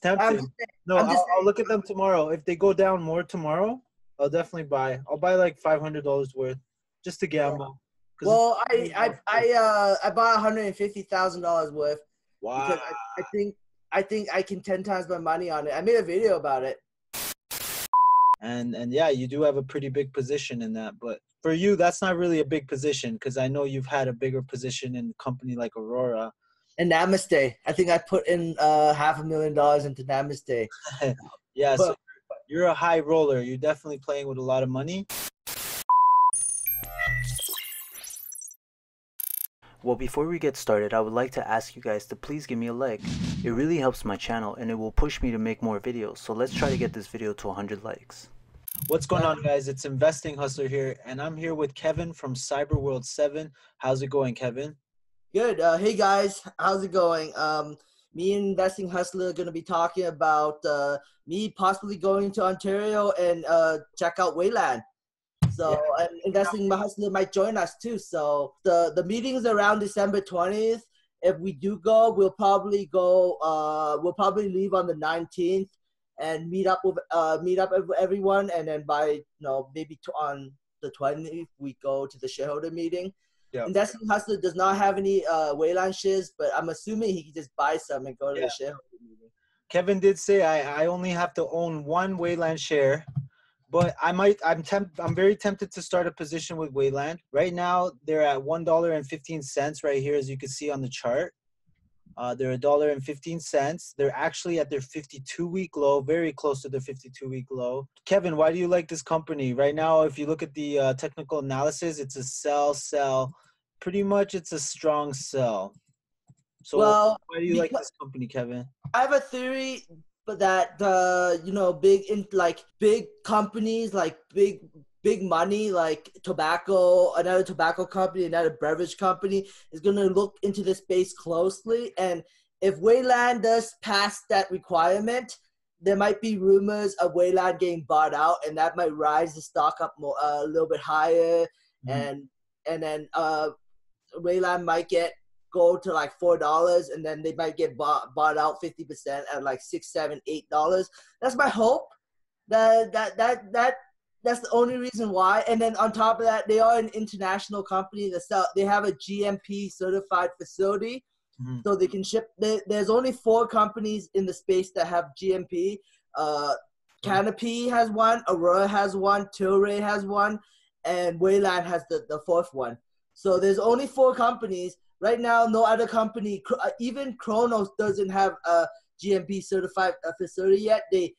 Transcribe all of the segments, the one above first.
It's tempting. No, I'm just I'll saying. look at them tomorrow. If they go down more tomorrow, I'll definitely buy. I'll buy like $500 worth just to Yeah. gamble. Well, I bought $150,000 worth Wow. because I think I can 10 times my money on it. I made a video about it. And yeah, you do have a pretty big position in that, but for you, that's not really a big position because I know you've had a bigger position in a company like Aurora. And Namaste. I think I put in $500,000 into Namaste. Yeah, so But you're a high roller. You're definitely playing with a lot of money. Well, before we get started, I would like to ask you guys to please give me a like. It really helps my channel and it will push me to make more videos. So let's try to get this video to 100 likes. What's going on, guys? It's Investing Hustler here, and I'm here with Kevin from Cyberworld 7. How's it going, Kevin? good. Hey guys, how's it going? Me and Investing Hustler are gonna be talking about me possibly going to Ontario and check out Wayland. So and Investing Hustler might join us too. So the meeting's around December 20th. If we do go, we'll probably leave on the 19th and meet up with everyone, and then by maybe on the 20th we go to the shareholder meeting. Yeah. Investing Hustler does not have any Wayland shares, but I'm assuming he can just buy some and go to the shareholder meeting. Kevin did say I only have to own one Wayland share, but I'm very tempted to start a position with Wayland. Right now they're at $1.15 right here, as you can see on the chart. They're $1.15. They're actually at their 52-week low, very close to their 52-week low. Kevin, why do you like this company? Right now, if you look at the technical analysis, it's a sell. Pretty much it's a strong sell. So why do you like this company, Kevin? I have a theory that big companies, like big money, like another tobacco company, another beverage company is going to look into this space closely. And if Wayland does pass that requirement, there might be rumors of Wayland getting bought out, and that might rise the stock up more, a little bit higher. And then Wayland might go to like $4, and then they might get bought out 50% at like $6, $7, $8. That's my hope. That's the only reason why. And then on top of that, they are an international company. They have a GMP certified facility, so they can ship. There's only 4 companies in the space that have GMP. Canopy has one, Aurora has one, Tilray has one, and Wayland has the 4th one. So there's only 4 companies. Right now, no other company, even Kronos, doesn't have a GMP certified facility yet. They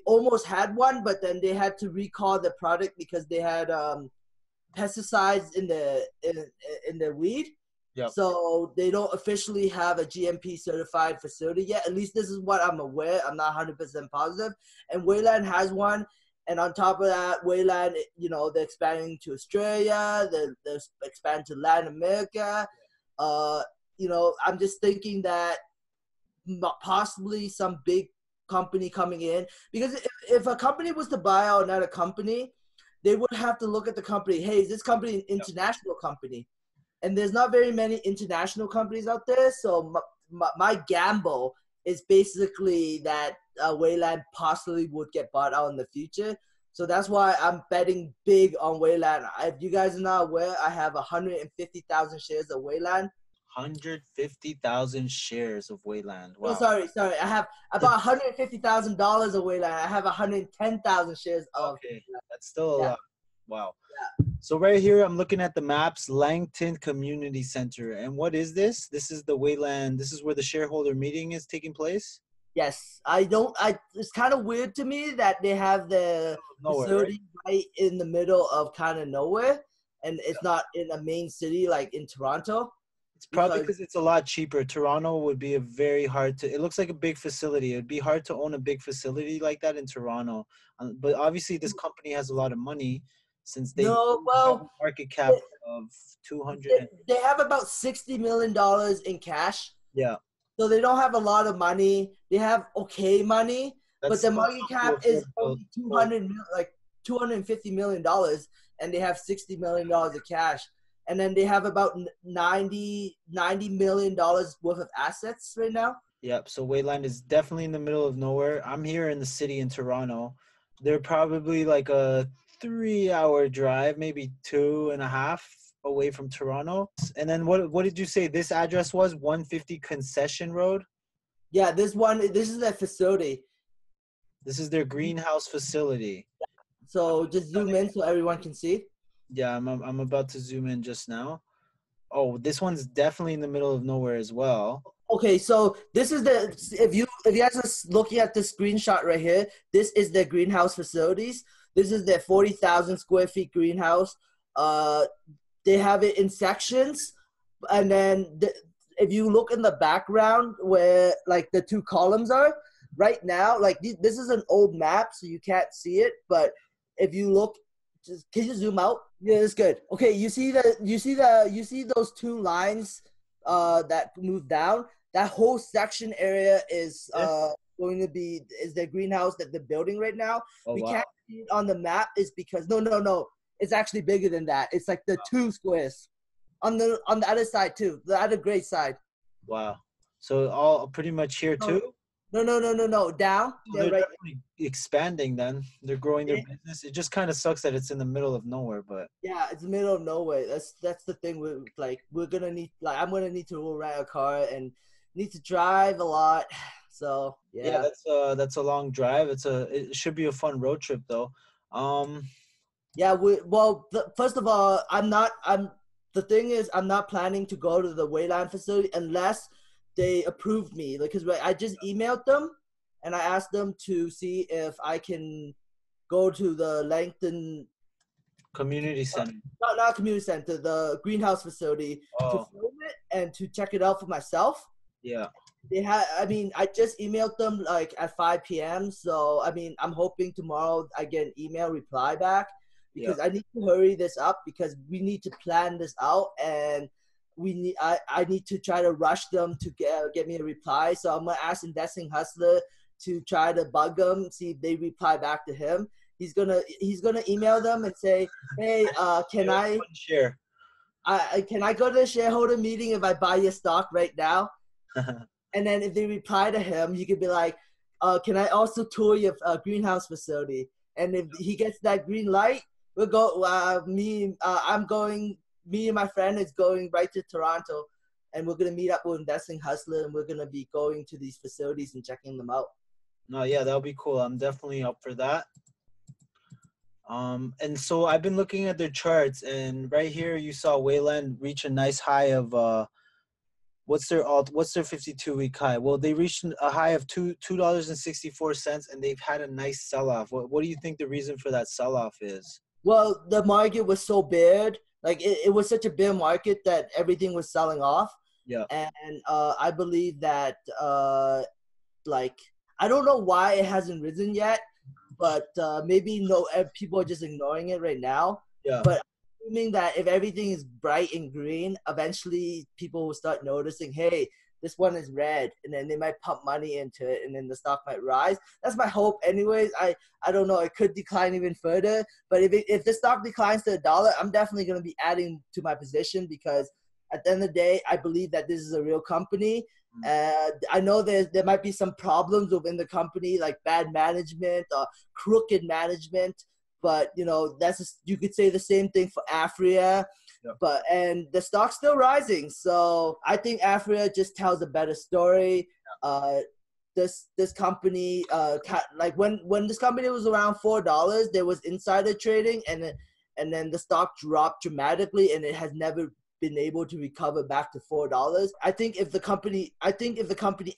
almost had one, but then they had to recall the product because they had pesticides in the weed. Yep. So they don't officially have a GMP certified facility yet. At least this is what I'm aware. I'm not 100% positive. And Wayland has one. And on top of that, Wayland, they're expanding to Australia. They're expanding to Latin America. I'm just thinking that possibly some big company coming in. Because if a company was to buy out another company, they would have to look at the company. Hey, is this company an international company? And there's not very any international companies out there. So my gamble is basically that Wayland possibly would get bought out in the future. So that's why I'm betting big on Wayland. If you guys are not aware, I have 150,000 shares of Wayland. 150,000 shares of Wayland. Wow. Oh, sorry. I have about $150,000 of Wayland. I have 110,000 shares of. Okay, that's still a lot. Wow. Yeah. So right here, I'm looking at the maps, Langton Community Center. And what is this? This is the Wayland. This is where the shareholder meeting is taking place? Yes. It's kind of weird to me that they have the facility right in the middle of kind of nowhere. And it's not in a main city like in Toronto. It's probably because it's a lot cheaper. Toronto would be it looks like a big facility. It'd be hard to own a big facility like that in Toronto. But obviously this company has a lot of money since they have a market cap of 200. They have about $60 million in cash. Yeah. So they don't have a lot of money. They have okay money, but the market cap is only $250 million, and they have $60 million of cash. And then they have about $90 million worth of assets right now. Yep. So Wayland is definitely in the middle of nowhere. I'm here in the city in Toronto. They're probably like a 3 hour drive, maybe two and a half away from Toronto. And then what did you say this address was? 150 Concession Road. Yeah, this is their facility. This is their greenhouse facility. So just zoom in so everyone can see. Yeah, I'm about to zoom in just now. Oh, this one's definitely in the middle of nowhere as well. Okay, so this is the if you guys are looking at the screenshot right here, this is their greenhouse facilities. This is their 40,000 square feet greenhouse. Uh, they have it in sections, and then if you look in the background where like the two columns are right now, like this is an old map, so you can't see it. But if you look, just can you zoom out? Yeah, it's good. Okay, you see those two lines that move down. That whole section area is going to be is the greenhouse that they're building right now. Oh We wow. can't see it on the map is because no, it's actually bigger than that. It's like the two squares on the other side too, the other gray side. Wow. So all pretty much here No, too? no, down. So They're they're right. definitely expanding then. They're growing their business. It just kind of sucks that it's in the middle of nowhere, but Yeah, it's the middle of nowhere. That's the thing. We're gonna need I'm gonna need to rent a car and need to drive a lot. So yeah, yeah. that's a long drive. It should be a fun road trip though. Um Yeah, first of all, the thing is, I'm not planning to go to the Wayland facility unless they approve me. Because I just emailed them and I asked them to see if I can go to the Langton, Community center. not community center, the greenhouse facility to Oh, film it and to check it out for myself. yeah. I mean, I just emailed them like at 5 p.m. So, I mean, I'm hoping tomorrow I get an email reply back Yeah. because I need to hurry this up because we need to plan this out and I need to try to rush them to get me a reply. So I'm gonna ask Investing Hustler to try to bug them, see if they reply back to him. He's gonna email them and say, hey, Share. can I go to the shareholder meeting if I buy your stock right now? And then if they reply to him, you could be like, can I also tour your greenhouse facility? And if he gets that green light, we'll go. Me and my friend is going right to Toronto, and we're gonna meet up with Investing Hustler, and we're gonna be going to these facilities and checking them out. No, yeah, that'll be cool. I'm definitely up for that. And so I've been looking at their charts, and right here you saw Wayland reach a nice high of what's their 52-week high? Well, they reached a high of $2.64, and they've had a nice sell off. What do you think the reason for that sell off is? Well, the market was so bad, like it was such a bear market that everything was selling off, Yeah. and I believe that like I don't know why it hasn't risen yet, but maybe no people are just ignoring it right now. Yeah. But assuming that if everything is bright and green, eventually people will start noticing, hey, this one is red, and then they might pump money into it, and then the stock might rise. That's my hope, anyways. I don't know. It could decline even further, but if the stock declines to $1, I'm definitely going to be adding to my position because at the end of the day, I believe that this is a real company. I know there might be some problems within the company, like bad management or crooked management. But you could say the same thing for Afria. But and the stock's still rising, so I think Afria just tells a better story. This company, like when this company was around $4, there was insider trading, and then the stock dropped dramatically, and it has never been able to recover back to $4. I think if the company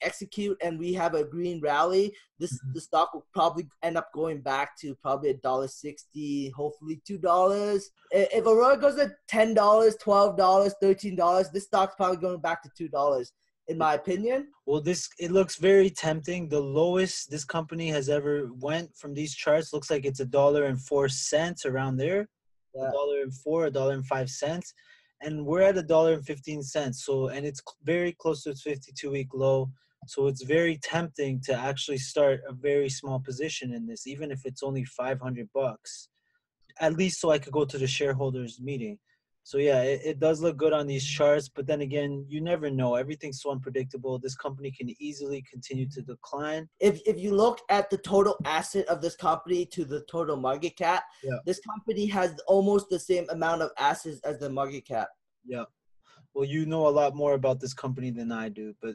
execute and we have a green rally, the stock will probably end up going back to probably $1.60, hopefully $2. If Aurora goes at $10, $12, $13, this stock's probably going back to $2. In my opinion. Well, it looks very tempting. The lowest this company has ever went from these charts looks like it's $1.04 around there. Yeah. $1.04, $1.05, and we're at $1.15. So, and it's very close to its 52-week low. So it's very tempting to actually start a very small position in this, even if it's only $500, at least so I could go to the shareholders meeting. So yeah, it does look good on these charts, but then again, you never know. Everything's so unpredictable. This company can easily continue to decline. If you look at the total asset of this company to the total market cap, Yeah, this company has almost the same amount of assets as the market cap. yeah. Well, you know a lot more about this company than I do, but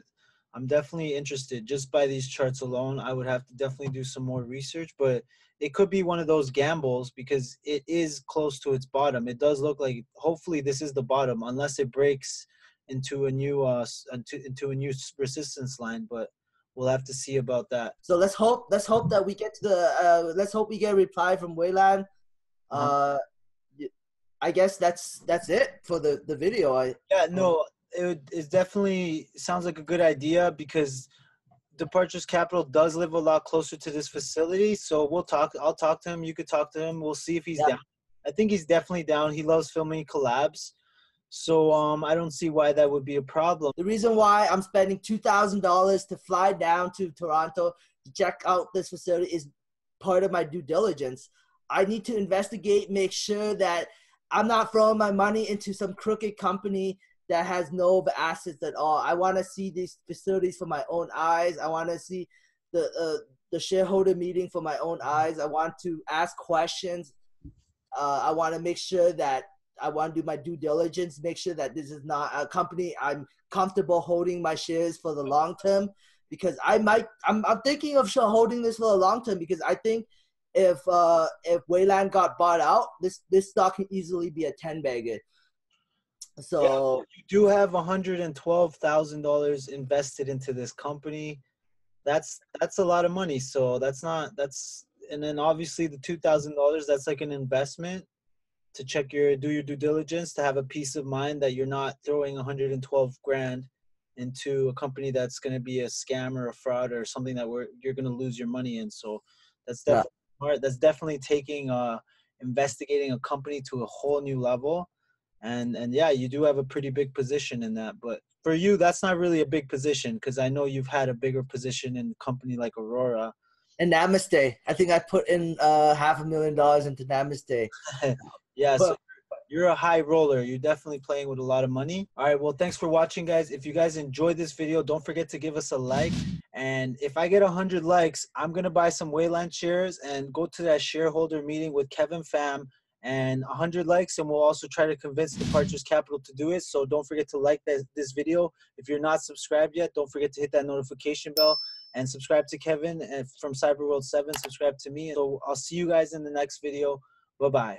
I'm definitely interested. Just by these charts alone, I would have to definitely do some more research, but it could be one of those gambles because it is close to its bottom. It does look like hopefully this is the bottom unless it breaks into a new into a new resistance line, but we'll have to see about that. So let's hope that we get to the let's hope we get a reply from Wayland. Uh-huh. Uh, I guess that's it for the video. Yeah, no, it definitely sounds like a good idea because Departures Capital does live a lot closer to this facility. So we'll talk. I'll talk to him. You could talk to him. We'll see if he's Yeah. down. I think he's definitely down. He loves filming collabs. So I don't see why that would be a problem. The reason why I'm spending $2,000 to fly down to Toronto to check out this facility is part of my due diligence. I need to investigate, make sure that I'm not throwing my money into some crooked company that has no assets at all. I want to see these facilities for my own eyes. I want to see the shareholder meeting for my own eyes. I want to ask questions. I want to make sure that I want to do my due diligence, make sure that this is not a company I'm comfortable holding my shares for the long term, because I'm thinking of holding this for the long term because I think if Wayland got bought out, this stock can easily be a 10-bagger. So yeah, you do have $112,000 invested into this company. That's a lot of money. So and then obviously the $2,000, that's like an investment to do your due diligence, to have a peace of mind that you're not throwing 112 grand into a company that's going to be a scam or a fraud or something that you're going to lose your money in. So that's yeah. definitely smart. That's definitely taking investigating a company to a whole new level. And yeah, you do have a pretty big position in that, but for you that's not really a big position because I know you've had a bigger position in a company like Aurora. And Namaste. I think I put in $500,000 into Namaste. Yeah, so But you're a high roller. You're definitely playing with a lot of money. All right, well, thanks for watching, guys. If you guys enjoyed this video, don't forget to give us a like. And if I get 100 likes, I'm going to buy some Wayland shares and go to that shareholder meeting with Kevin Pham, and 100 likes, and we'll also try to convince Departures Capital to do it. So don't forget to like this video. If you're not subscribed yet, don't forget to hit that notification bell and subscribe to Kevin, and from Cyberworld 7, subscribe to me. So I'll see you guys in the next video. Bye-bye.